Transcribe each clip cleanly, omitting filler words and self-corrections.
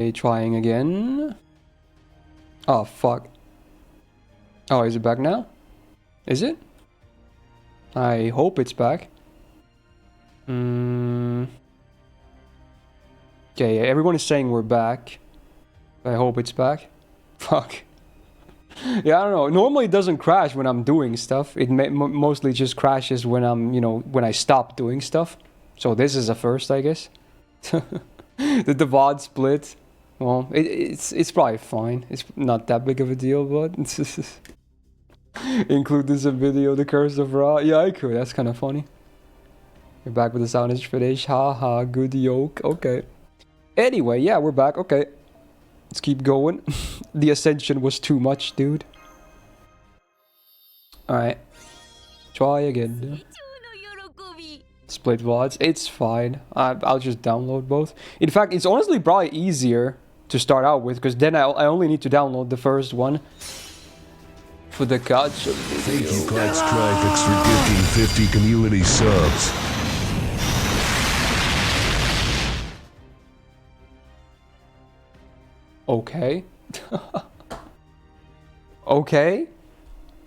Okay, trying again. Oh, fuck. Oh, is it back now? Is it? I hope it's back. Okay, yeah, everyone is saying we're back. I hope it's back. Fuck. Yeah, I don't know. Normally it doesn't crash when I'm doing stuff. It mostly just crashes when I'm, when I stop doing stuff. So this is a first, I guess. The VOD split. Well, it's probably fine. It's not that big of a deal, but include this in video, the curse of Ra. Yeah, I could. That's kind of funny. You're back with the soundage footage. Haha, good yoke. Okay. Anyway, yeah, we're back. Okay. Let's keep going. The ascension was too much, dude. Alright. Try again, dude. Split VODs. It's fine. I'll just download both. In fact, it's honestly probably easier to start out with, because then I only need to download the first one. For the gacha video. Thank you, Clyde Strifix, for gifting 50 community subs. Okay. Okay.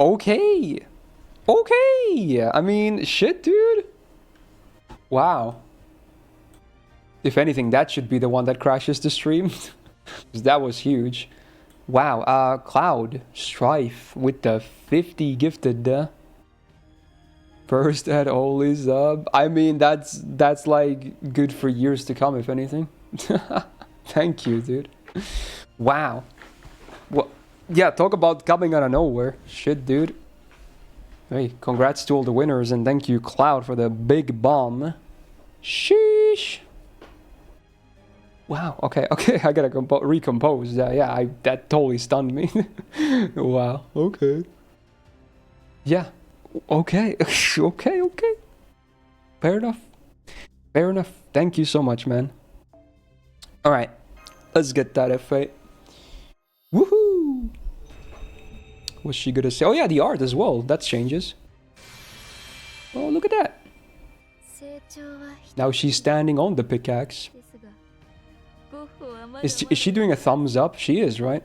Okay. Okay. I mean, shit, dude. Wow. If anything, that should be the one that crashes the stream. Because that was huge. Wow. Cloud Strife with the 50 gifted. First at only sub. I mean, that's like good for years to come, if anything. Thank you, dude. Wow. Well, yeah, talk about coming out of nowhere. Shit, dude. Hey, congrats to all the winners, and thank you, Cloud, for the big bomb. Sheesh. Wow, okay, I gotta recompose. Yeah, that totally stunned me. Wow, okay. Yeah, okay. Okay. Fair enough. Thank you so much, man. Alright, let's get that F8. Woohoo! What's she gonna say? Oh yeah, the art as well. That changes. Oh, look at that. Now she's standing on the pickaxe. Is she doing a thumbs up? She is, right?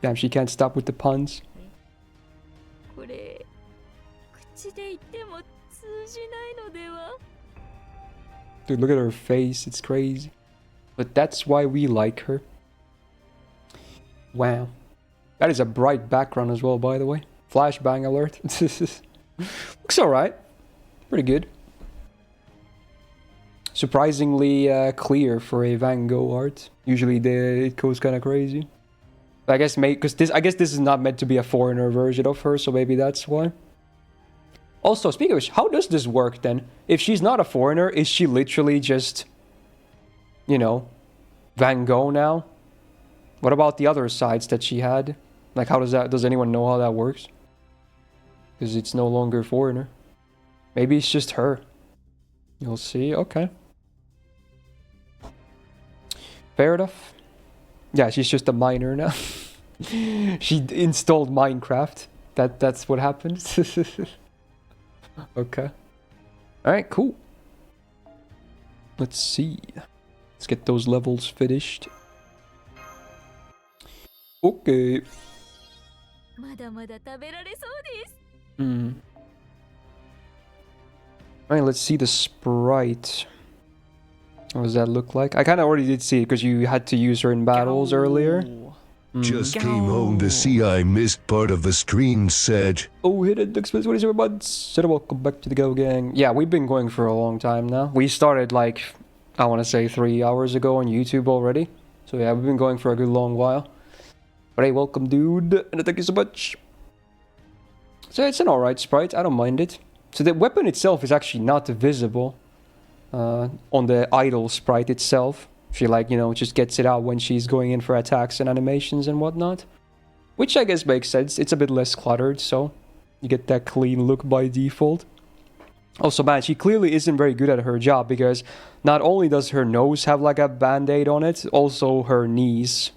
Damn, she can't stop with the puns. Dude, look at her face. It's crazy. But that's why we like her. Wow. That is a bright background as well, by the way. Flashbang alert. Looks alright. Pretty good. Surprisingly clear for a Van Gogh art. Usually it goes kind of crazy. I guess because this is not meant to be a foreigner version of her, so maybe that's why. Also, speaking of which, how does this work then? If she's not a foreigner, is she literally just, Van Gogh now? What about the other sides that she had? Like, how does anyone know how that works? Because it's no longer foreigner. Maybe it's just her. You'll see. Okay. Fair enough. Yeah, she's just a miner now. She installed Minecraft. That's what happened. Okay. Alright, cool. Let's see. Let's get those levels finished. Okay. Alright, let's see the sprite. What does that look like? I kind of already did see it because you had to use her in battles earlier. Just came home to see I missed part of the stream, said. Oh, hit it, Duxmas. What is your buds? Said welcome back to the Go Gang. Yeah, we've been going for a long time now. We started like, I want to say 3 hours ago on YouTube already. So yeah, we've been going for a good long while. But hey, welcome, dude. And thank you so much. So it's an alright sprite. I don't mind it. So the weapon itself is actually not visible on the idle sprite itself. She just gets it out when she's going in for attacks and animations and whatnot. Which I guess makes sense. It's a bit less cluttered, so you get that clean look by default. Also, man, she clearly isn't very good at her job because not only does her nose have like a band-aid on it, also her knees.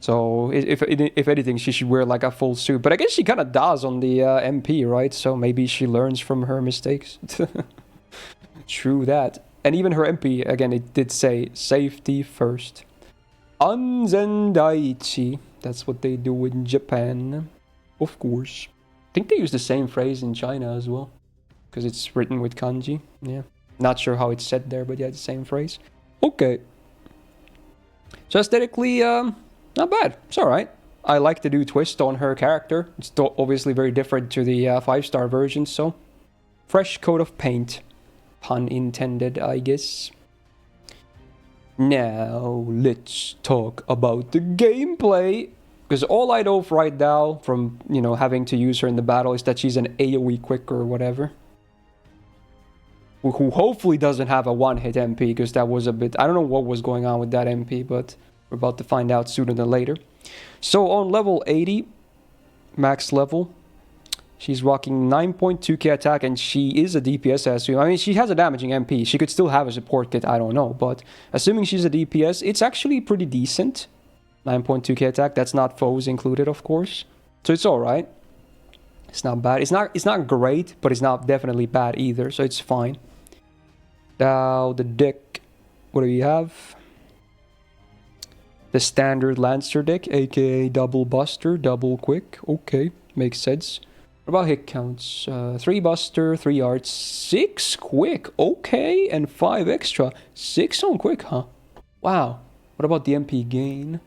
So if anything, she should wear like a full suit. But I guess she kind of does on the MP, right? So maybe she learns from her mistakes. True that. And even her MP, again, it did say safety first. Anzendaichi. That's what they do in Japan. Of course. I think they use the same phrase in China as well. Because it's written with kanji. Yeah. Not sure how it's said there, but yeah, the same phrase. Okay. So aesthetically, not bad. It's alright. I like the new twist on her character. It's obviously very different to the 5-star version, so... Fresh coat of paint. Pun intended, I guess. Now, let's talk about the gameplay. Because all I know right now, from, you know, having to use her in the battle, is that she's an AoE quick or whatever. Who hopefully doesn't have a one-hit MP, because that was a bit... I don't know what was going on with that MP, but we're about to find out sooner than later. So on level 80, max level, she's rocking 9.2k attack, and she is a DPS, I assume. I mean, she has a damaging MP. She could still have a support kit, I don't know. But assuming she's a DPS, it's actually pretty decent. 9.2k attack, that's not foes included, of course. So it's alright. It's not bad. It's not great, but it's not definitely bad either, so it's fine. Now, the deck, what do we have? The standard Lancer deck, aka double Buster, double Quick. Okay, makes sense. What about hit counts? 3 Buster, 3 Arts, 6 Quick. Okay, and 5 extra. 6 on Quick, huh? Wow. What about the MP gain?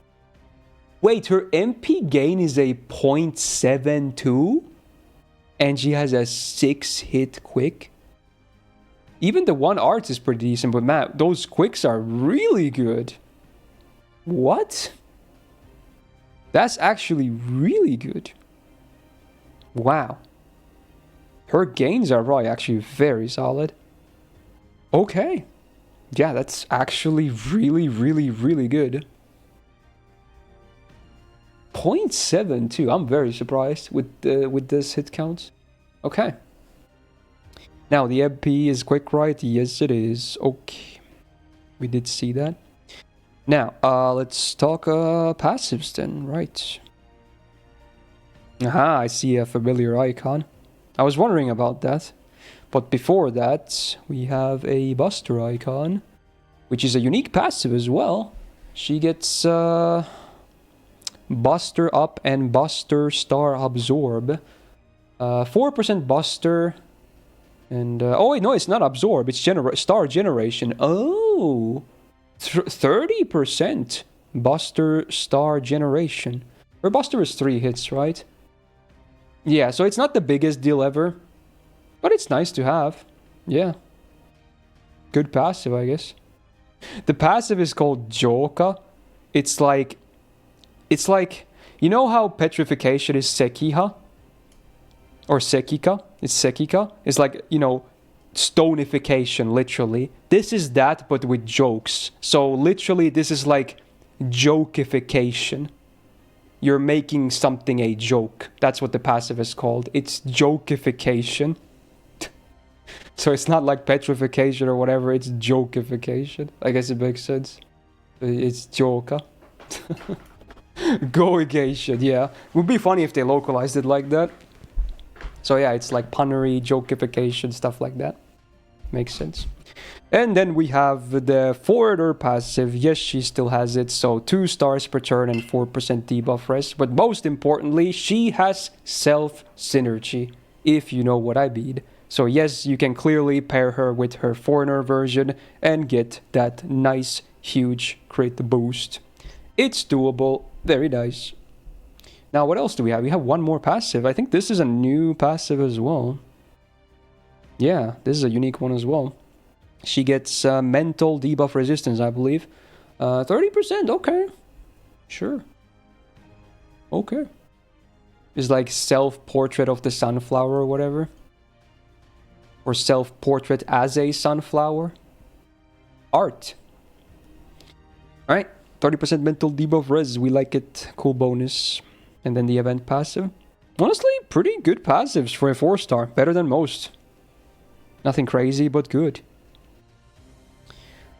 Wait, her MP gain is a 0.72? And she has a 6-hit Quick? Even the 1 Arts is pretty decent, but man, those Quicks are really good. What? That's actually really good. Wow. Her gains are right, actually very solid. Okay. Yeah, that's actually really, really, really good. 0.72. I'm very surprised with this hit count. Okay. Now, the MP is quick, right? Yes, it is. Okay. We did see that. Now, let's talk passives then, right? Aha, I see a familiar icon. I was wondering about that. But before that, we have a Buster icon, which is a unique passive as well. She gets Buster Up and Buster Star Absorb. 4% Buster. And, oh wait, no, it's not Absorb, it's Star Generation. Oh! 30% Buster Star Generation. Her Buster is 3 hits, right? Yeah, so it's not the biggest deal ever. But it's nice to have. Yeah. Good passive, I guess. The passive is called Joka. It's like... You know how petrification is Sekiha? Or Sekika? It's Sekika. It's like, you know, stonification, literally. This is that, but with jokes. So, literally, this is like jokification. You're making something a joke. That's what the passive is called. It's jokification. So, it's not like petrification or whatever. It's jokification. I guess it makes sense. It's joka. Goigation, yeah. Would be funny if they localized it like that. So yeah, it's like punnery, jokification, stuff like that. Makes sense. And then we have the foreigner passive. Yes, she still has it. So 2 stars per turn and 4% debuff rest. But most importantly, she has self-synergy, if you know what I mean. So yes, you can clearly pair her with her foreigner version and get that nice, huge crit boost. It's doable. Very nice. Now, what else do we have? We have one more passive. I think this is a new passive as well. Yeah, this is a unique one as well. She gets mental debuff resistance, I believe. 30%, okay. Sure. Okay. It's like self-portrait of the sunflower or whatever. Or self-portrait as a sunflower. Art. Alright. 30% mental debuff res, we like it. Cool bonus. And then the event passive. Honestly, pretty good passives for a 4-star. Better than most. Nothing crazy, but good.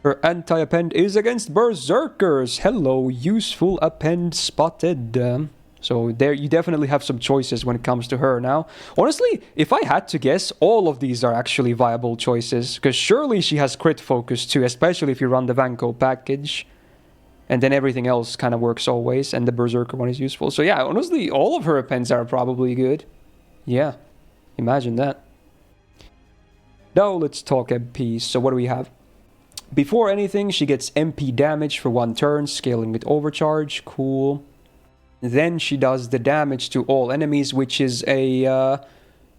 Her anti-append is against Berserkers. Hello, useful append spotted. So there, you definitely have some choices when it comes to her now. Honestly, if I had to guess, all of these are actually viable choices. Because surely she has crit focus too, especially if you run the Vanko package. And then everything else kind of works always, and the Berserker one is useful. So yeah, honestly, all of her appends are probably good. Yeah, imagine that. Now let's talk MPs. So what do we have? Before anything, she gets MP damage for 1 turn, scaling with overcharge. Cool. Then she does the damage to all enemies, which is a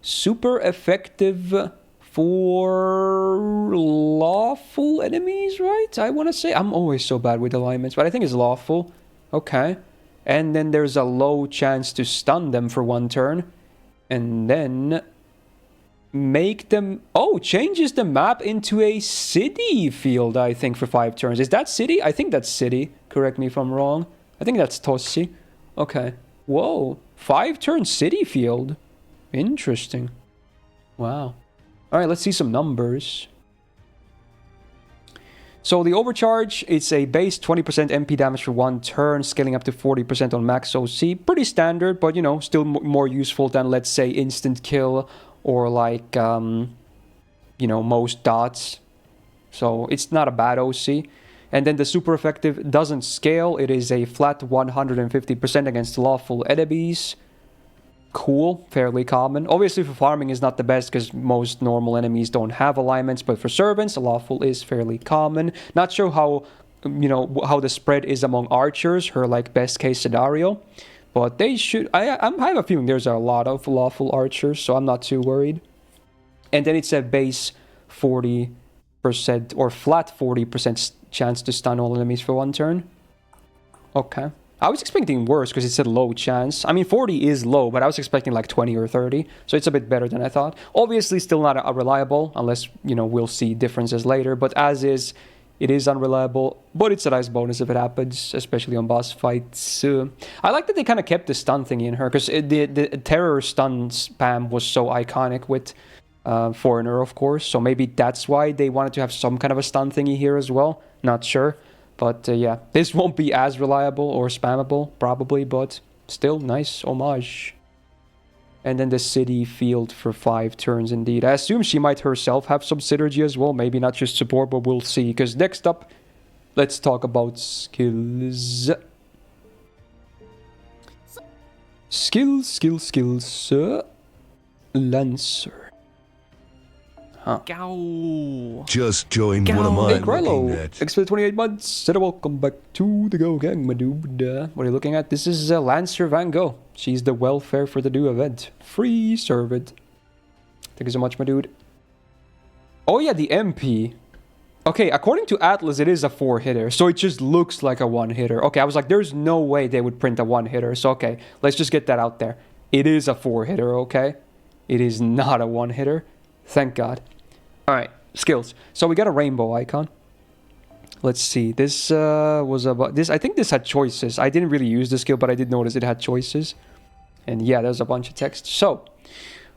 super effective for lawful enemies, right? I want to say. I'm always so bad with alignments, but I think it's lawful. Okay. And then there's a low chance to stun them for 1 turn. And then make them... Oh, changes the map into a city field, I think, for 5 turns. Is that city? I think that's city. Correct me if I'm wrong. I think that's Tossi. Okay. Whoa. 5-turn city field. Interesting. Wow. Alright, let's see some numbers. So the overcharge, it's a base 20% MP damage for 1 turn, scaling up to 40% on max OC. Pretty standard, but you know, still more useful than, let's say, instant kill or like, you know, most dots. So it's not a bad OC. And then the super effective doesn't scale. It is a flat 150% against lawful enemies. Cool, fairly common. Obviously for farming is not the best because most normal enemies don't have alignments, but for servants, a lawful is fairly common. Not sure how, you know, how the spread is among archers, her like best case scenario, but they should, I have a feeling there's a lot of lawful archers, so I'm not too worried. And then it's a base 40% or flat 40% chance to stun all enemies for 1 turn. Okay. I was expecting worse because it said low chance. I mean, 40 is low, but I was expecting like 20 or 30. So it's a bit better than I thought. Obviously, still not a reliable, unless, you know, we'll see differences later. But as is, it is unreliable. But it's a nice bonus if it happens, especially on boss fights. I like that they kind of kept the stun thingy in her, because the terror stun spam was so iconic with Foreigner, of course. So maybe that's why they wanted to have some kind of a stun thingy here as well. Not sure. But yeah, this won't be as reliable or spammable, probably, but still nice homage. And then the city field for 5 turns indeed. I assume she might herself have some synergy as well, maybe not just support, but we'll see. Because next up, let's talk about skills. Skills. Lancer. Huh. Go. Just joined one of mine. Hey, Grello, looking at. X for 28 months. Said welcome back to the Go Gang, my dude. What are you looking at? This is Lancer Van Gogh. She's the welfare for the do event. Free servant. Thank you so much, my dude. Oh yeah, the MP. Okay, according to Atlas, it is a 4-hitter, so it just looks like a 1-hitter. Okay, I was like, there's no way they would print a 1-hitter. So okay, let's just get that out there. It is a 4-hitter, okay? It is not a 1-hitter. Thank God. Alright, skills. So we got a rainbow icon. Let's see. This was about this. I think this had choices. I didn't really use the skill, but I did notice it had choices. And yeah, there's a bunch of text. So,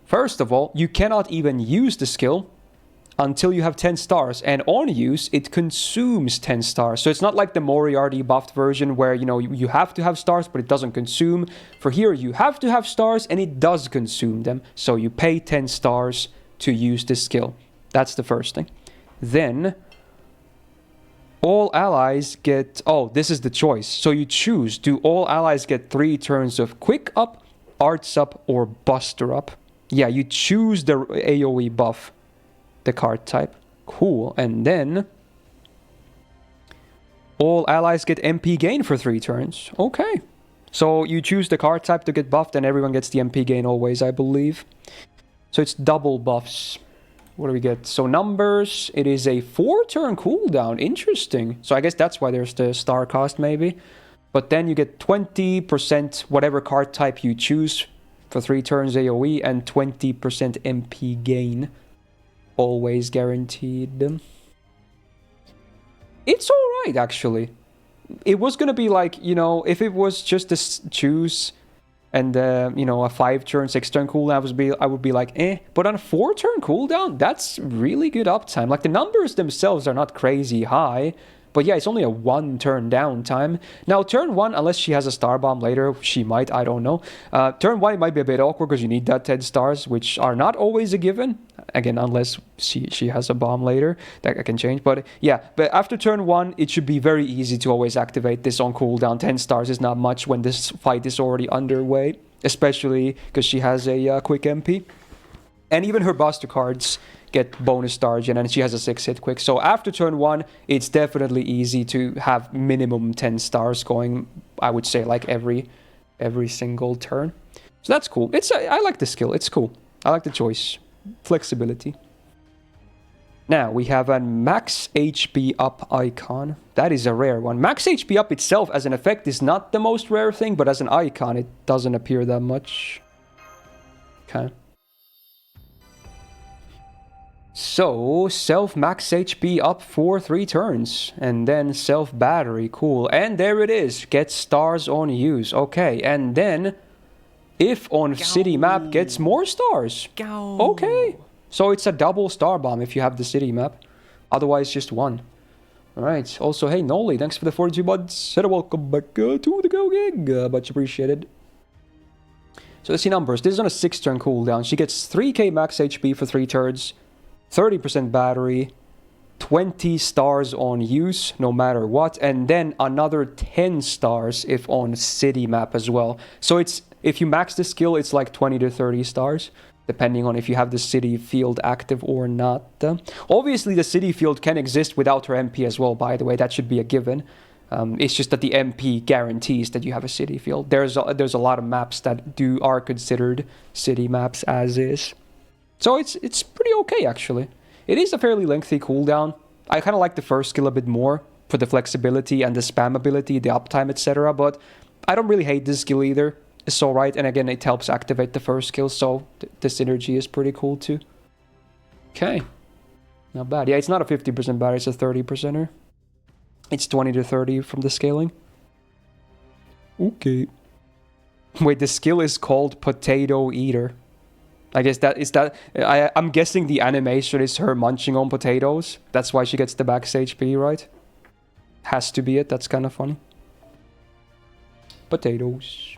first of all, you cannot even use the skill until you have 10 stars. And on use, it consumes 10 stars. So it's not like the Moriarty buffed version where, you know, you have to have stars, but it doesn't consume. For here, you have to have stars, and it does consume them. So you pay 10 stars to use this skill. That's the first thing. Then, all allies get... Oh, this is the choice. So you choose. Do all allies get 3 turns of Quick Up, Arts Up, or Buster Up? Yeah, you choose the AoE buff, the card type. Cool. And then, all allies get MP gain for 3 turns. Okay. So you choose the card type to get buffed, and everyone gets the MP gain always, I believe. So it's double buffs. What do we get? So numbers, it is a 4-turn cooldown. Interesting. So I guess that's why there's the star cost maybe. But then you get 20% whatever card type you choose for 3 turns AoE and 20% MP gain. Always guaranteed. It's alright actually. It was gonna be like, you know, if it was just to choose and you know, a 5-turn, 6-turn cooldown, I would be like, eh. But on a 4-turn cooldown, that's really good uptime. Like, the numbers themselves are not crazy high, but yeah, it's only a 1-turn downtime. Now, turn 1, unless she has a star bomb later, she might, I don't know. Turn 1, it might be a bit awkward because you need that 10 stars, which are not always a given. Again, unless she has a bomb later, that can change. But yeah, but after turn 1, it should be very easy to always activate this on cooldown. 10 stars is not much when this fight is already underway, especially because she has a quick MP. And even her buster cards get bonus stars, and she has a 6-hit quick. So after turn 1, it's definitely easy to have minimum 10 stars going, I would say, like every single turn. So that's cool. I like the skill. It's cool. I like the choice. Flexibility. Now, we have a max HP up icon. That is a rare one. Max HP up itself as an effect is not the most rare thing, but as an icon, it doesn't appear that much. Okay. So, self max HP up for 3 turns, and then self battery, cool. And there it is, get stars on use, okay. And then, if on city map, gets more stars. Okay, so it's a double star bomb if you have the city map, otherwise just 1. Alright, also, hey Noli, thanks for the 42 buds, and welcome back to the Go Gig, much appreciated. So let's see numbers. This is on a 6-turn cooldown. She gets 3k max HP for 3 turns. 30% battery, 20 stars on use, no matter what, and then another 10 stars if on city map as well. So it's, if you max the skill, it's like 20 to 30 stars, depending on if you have the city field active or not. Obviously, the city field can exist without her MP as well, by the way, that should be a given. It's just that the MP guarantees that you have a city field. There's a lot of maps that are considered city maps as is. So it's pretty okay, actually. It is a fairly lengthy cooldown. I kind of like the first skill a bit more for the flexibility and the spam ability, the uptime, etc. But I don't really hate this skill either. It's alright, and again, it helps activate the first skill, so the synergy is pretty cool too. Okay. Not bad. Yeah, it's not a 50% battery, it's a 30%er. It's 20 to 30 from the scaling. Okay. Wait, the skill is called Potato Eater. I guess I'm guessing the animation is her munching on potatoes. That's why she gets the max HP, right? Has to be it. That's kind of funny. Potatoes.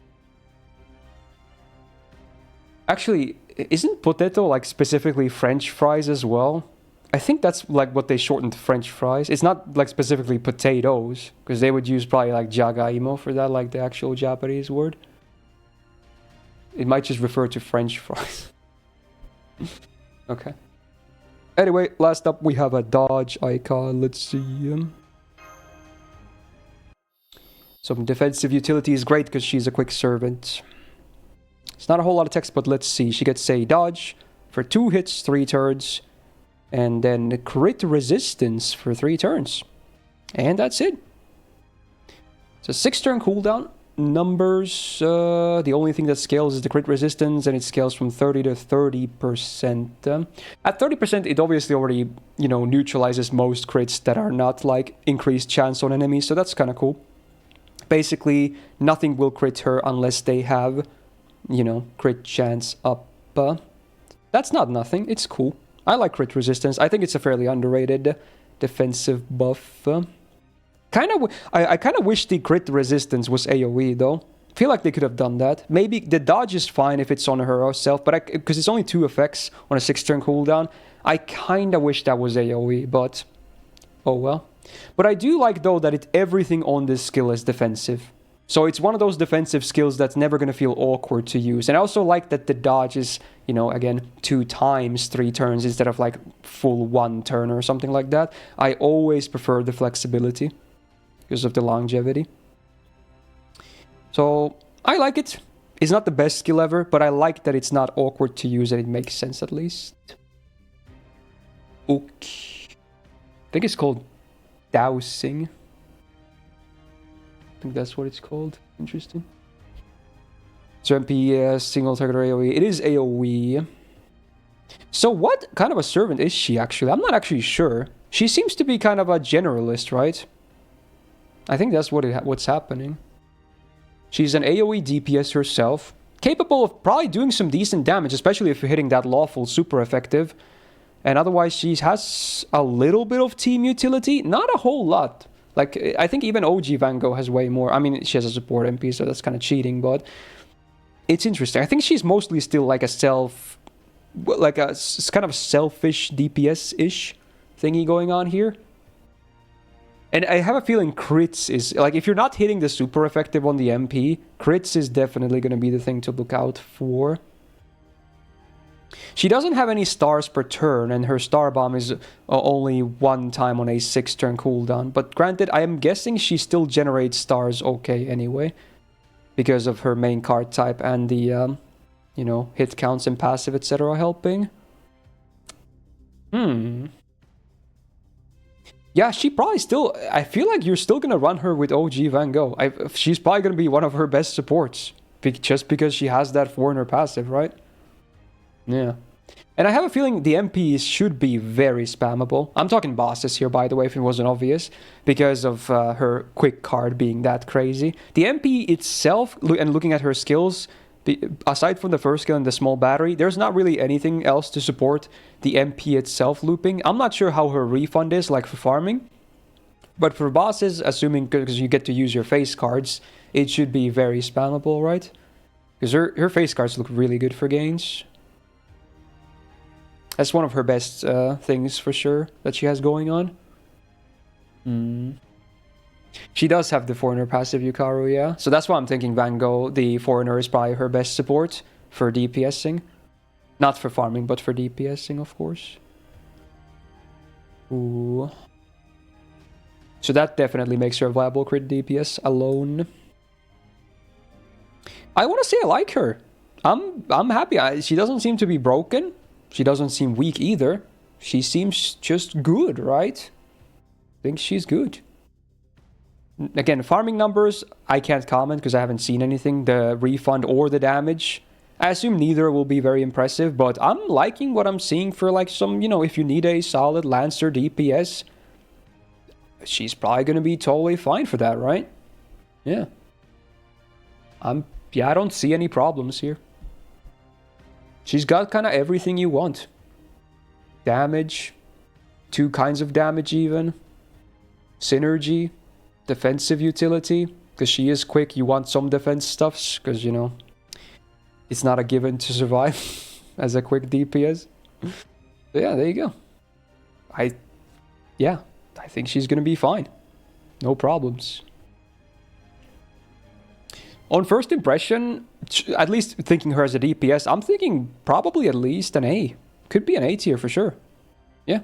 Actually, isn't potato like specifically French fries as well? I think that's like what they shortened French fries. It's not like specifically potatoes, because they would use probably like jagaimo for that, like the actual Japanese word. It might just refer to French fries. Okay. Anyway, last up we have a dodge icon. Let's see. Some defensive utility is great because she's a quick servant. It's not a whole lot of text, but let's see. She gets a dodge for 2 hits, 3 turns, and then crit resistance for 3 turns. And that's it. It's a 6-turn cooldown. Numbers, the only thing that scales is the crit resistance, and it scales from 30 to 30%. At 30%, it obviously already, you know, neutralizes most crits that are not like increased chance on enemies, so that's kind of cool. Basically, nothing will crit her unless they have, you know, crit chance up. That's not nothing, it's cool. I like crit resistance. I think it's a fairly underrated defensive buff. I kind of wish the crit resistance was AoE though. I feel like they could have done that. Maybe the dodge is fine if it's on her herself, but because it's only 2 effects on a 6-turn cooldown, I kind of wish that was AoE, but oh well. But I do like though that everything on this skill is defensive. So it's one of those defensive skills that's never going to feel awkward to use. And I also like that the dodge is, you know, again, 2 times 3 turns instead of like full 1 turn or something like that. I always prefer the flexibility because of the longevity. So I like it. It's not the best skill ever, but I like that it's not awkward to use and it makes sense at least. Okay. I think it's called Dowsing. I think that's what it's called. Interesting. So MP, single target AoE. It is AoE. So what kind of a servant is she actually? I'm not actually sure. She seems to be kind of a generalist, right? I think that's what's happening. She's an AoE DPS herself. capable of probably doing some decent damage, especially if you're hitting that lawful super effective. And otherwise, she has a little bit of team utility, not a whole lot. Like, I think even OG Van Gogh has way more. I mean, she has a support MP, so that's kind of cheating, but it's interesting. I think she's mostly still like a kind of selfish DPS-ish thingy going on here. And I have a feeling crits is, like, if you're not hitting the super effective on the MP, crits is definitely going to be the thing to look out for. She doesn't have any stars per turn, and her star bomb is only one time on a 6-turn cooldown. But granted, I am guessing she still generates stars okay anyway, because of her main card type and the, you know, hit counts and passive, etc. helping. Yeah, she probably still... I feel like you're still going to run her with OG Van Gogh. She's probably going to be one of her best supports, just because she has that foreigner passive, right? Yeah. And I have a feeling the MPs should be very spammable. I'm talking bosses here, by the way, if it wasn't obvious, because of her quick card being that crazy. The MP itself, and looking at her skills, aside from the first skill and the small battery, there's not really anything else to support the MP itself looping. I'm not sure how her refund is, like for farming. But for bosses, assuming because you get to use your face cards, it should be very spammable, right? Because her face cards look really good for gains. That's one of her best things, for sure, that she has going on. She does have the foreigner passive Yukaru, yeah. So that's why I'm thinking Van Gogh, the foreigner, is probably her best support for DPSing. Not for farming, but for DPSing, of course. Ooh. So that definitely makes her a viable crit DPS alone. I want to say I like her. I'm happy. She doesn't seem to be broken. She doesn't seem weak either. She seems just good, right? I think she's good. Again, farming numbers, I can't comment because I haven't seen anything. The refund or the damage. I assume neither will be very impressive, but I'm liking what I'm seeing for like some, you know, if you need a solid Lancer DPS, she's probably going to be totally fine for that, right? Yeah. Yeah, I don't see any problems here. She's got kind of everything you want. Damage. 2 kinds of damage even. Synergy. Defensive utility. Because she is quick, you want some defense stuffs. Because, you know, it's not a given to survive as a quick DPS. So yeah, there you go. I think she's going to be fine. No problems. On first impression, at least thinking her as a DPS, I'm thinking probably at least an A. Could be an A tier for sure. Yeah.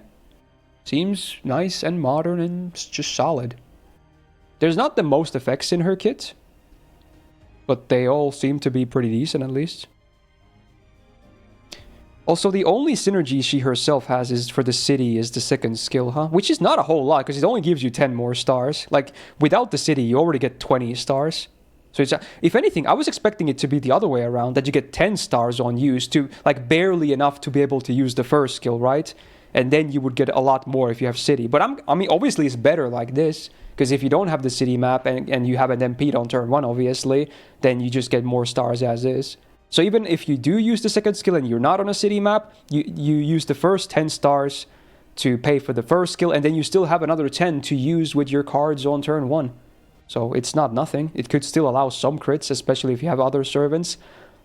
Seems nice and modern and just solid. There's not the most effects in her kit, but they all seem to be pretty decent at least. Also, the only synergy she herself has is for the city is the second skill, huh? Which is not a whole lot, because it only gives you 10 more stars. Like, without the city, you already get 20 stars. So it's, if anything, I was expecting it to be the other way around, that you get 10 stars on use to, like, barely enough to be able to use the first skill, right? And then you would get a lot more if you have city. But I mean, obviously it's better like this, because if you don't have the city map and you have an MP on turn 1, obviously, then you just get more stars as is. So even if you do use the second skill and you're not on a city map, you use the first 10 stars to pay for the first skill, and then you still have another 10 to use with your cards on turn 1. So it's not nothing. It could still allow some crits, especially if you have other servants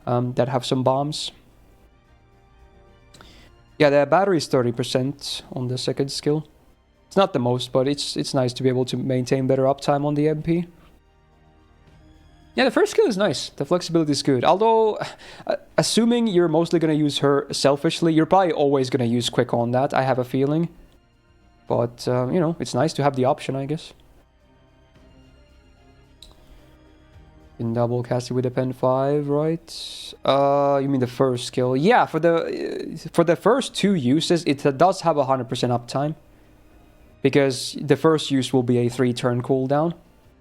that have some bombs. Yeah, the battery is 30% on the second skill. It's not the most, but it's nice to be able to maintain better uptime on the MP. Yeah, the first skill is nice. The flexibility is good. Although, assuming you're mostly going to use her selfishly, you're probably always going to use quick on that, I have a feeling. But, you know, it's nice to have the option, I guess. In double cast it with a pen 5, right? You mean the first skill? Yeah, for the first 2 uses, it does have 100% uptime. Because the first use will be a 3-turn cooldown.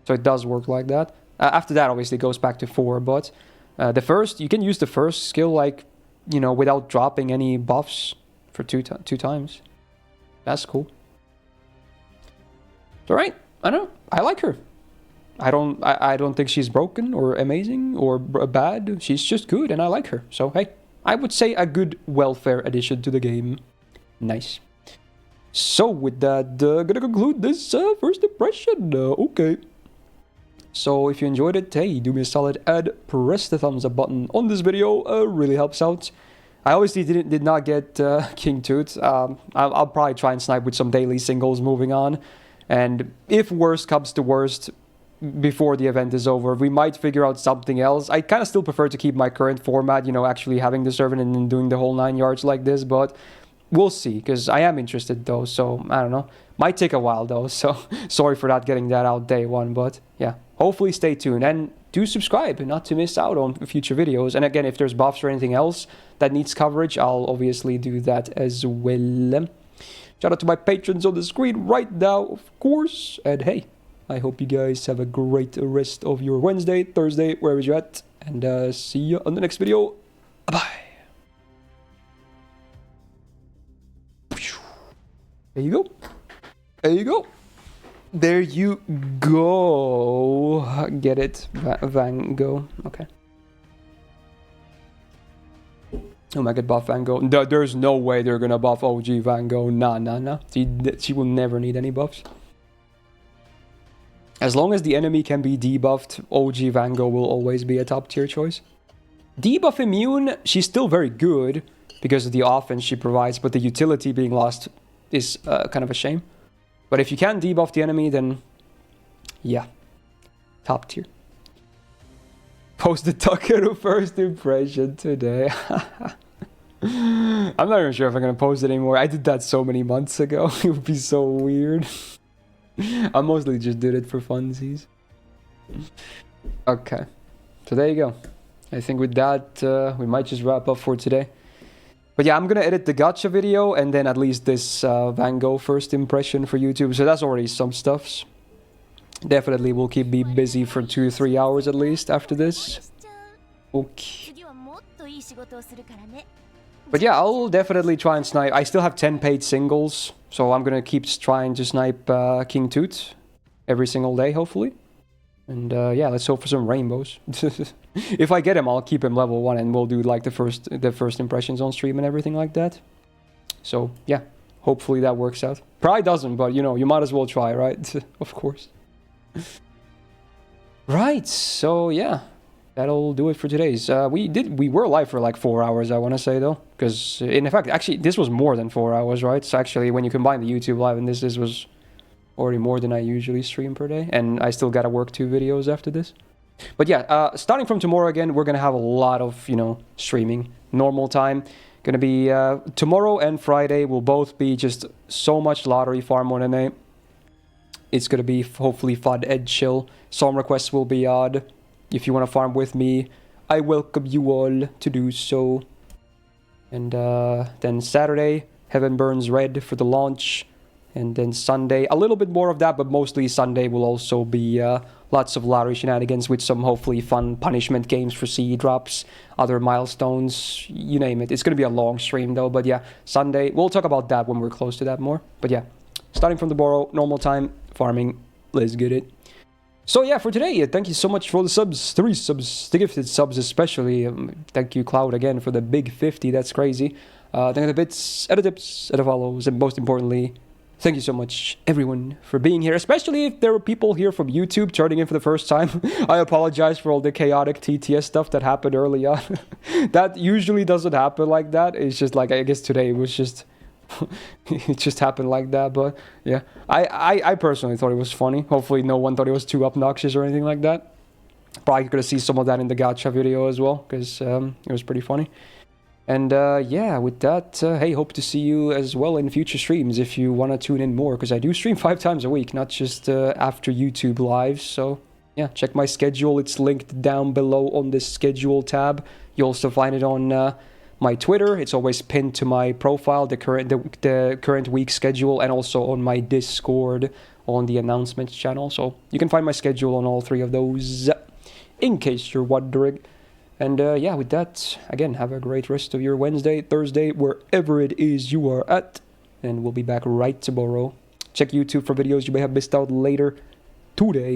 So it does work like that. After that, obviously, it goes back to 4, but the first, you can use the first skill, like, you know, without dropping any buffs for two times. That's cool. It's alright. I don't know. I like her. I don't think she's broken or amazing or bad. She's just good, and I like her. So hey, I would say a good welfare addition to the game. Nice. So with that, gonna conclude this first impression. Okay. So if you enjoyed it, hey, do me a solid and press the thumbs up button on this video. Really helps out. I obviously did not get King Tut. I'll probably try and snipe with some daily singles moving on. And if worst comes to worst, before the event is over, we might figure out something else. I kind of still prefer to keep my current format, you know, actually having the servant and then doing the whole 9 yards like this, but we'll see, because I am interested though, so I don't know. Might take a while though, so sorry for not getting that out day one, but yeah, hopefully stay tuned and do subscribe not to miss out on future videos. And again, if there's buffs or anything else that needs coverage, I'll obviously do that as well. Shout out to my patrons on the screen right now, of course, and hey, I hope you guys have a great rest of your Wednesday, Thursday, wherever you're at, and see you on the next video. Bye. There you go. There you go. There you go. Get it, Van Gogh. Okay. Oh my god, buff Van Gogh. There's no way they're gonna buff OG Van Gogh. Nah. She will never need any buffs. As long as the enemy can be debuffed, OG Van Gogh will always be a top tier choice. Debuff immune, she's still very good because of the offense she provides, but the utility being lost is kind of a shame. But if you can debuff the enemy, then yeah, top tier. Post the Tutankhamun first impression today. I'm not even sure if I'm gonna post it anymore. I did that so many months ago. It would be so weird. I mostly just did it for funsies. Okay, so there you go. I think with that, we might just wrap up for today. But yeah, I'm gonna edit the gacha video and then at least this Van Gogh first impression for YouTube. So that's already some stuffs. Definitely will keep me busy for 2-3 hours at least after this. Okay. But yeah, I'll definitely try and snipe. I still have 10 paid singles, so I'm gonna keep trying to snipe King Tut every single day, hopefully. And yeah, let's hope for some rainbows. If I get him, I'll keep him level 1 and we'll do like the first impressions on stream and everything like that. So yeah, hopefully that works out. Probably doesn't, but you know, you might as well try, right? Of course. Right, so yeah, that'll do it for today's. We were live for like 4 hours, I want to say though, because in fact, actually, this was more than 4 hours, right? So actually, when you combine the YouTube live and this was already more than I usually stream per day, and I still gotta work 2 videos after this. But yeah, starting from tomorrow again, we're gonna have a lot of, you know, streaming. Normal time, gonna be tomorrow and Friday will both be just so much lottery farm on NA. It's gonna be hopefully fun and chill. Some requests will be odd. If you want to farm with me, I welcome you all to do so. And then Saturday, Heaven Burns Red for the launch. And then Sunday, a little bit more of that, but mostly Sunday will also be lots of lottery shenanigans with some hopefully fun punishment games for CE drops, other milestones, you name it. It's going to be a long stream though, but yeah, Sunday, we'll talk about that when we're close to that more. But yeah, starting from tomorrow, normal time, farming, let's get it. So yeah, for today, thank you so much for the subs, 3 subs, the gifted subs especially. Thank you, Cloud, again, for the big 50, that's crazy. Thank you the bits, and the tips, and the follows, and most importantly, thank you so much, everyone, for being here, especially if there were people here from YouTube turning in for the first time. I apologize for all the chaotic TTS stuff that happened early on. That usually doesn't happen like that. It's just like, I guess today it was just... it just happened like that, but yeah. I personally thought it was funny. Hopefully no one thought it was too obnoxious or anything like that. Probably gonna see some of that in the gacha video as well, because it was pretty funny. And yeah, with that, hey, hope to see you as well in future streams if you want to tune in more, because I do stream 5 times a week, not just after YouTube lives. So yeah, check my schedule. It's linked down below on this schedule tab. You'll also find it on my Twitter. It's always pinned to my profile, the current week schedule, and also on my Discord on the announcements channel. So you can find my schedule on all 3 of those, in case you're wondering. And yeah, with that, again, have a great rest of your Wednesday, Thursday, wherever it is you are at. And we'll be back right tomorrow. Check YouTube for videos you may have missed out later today.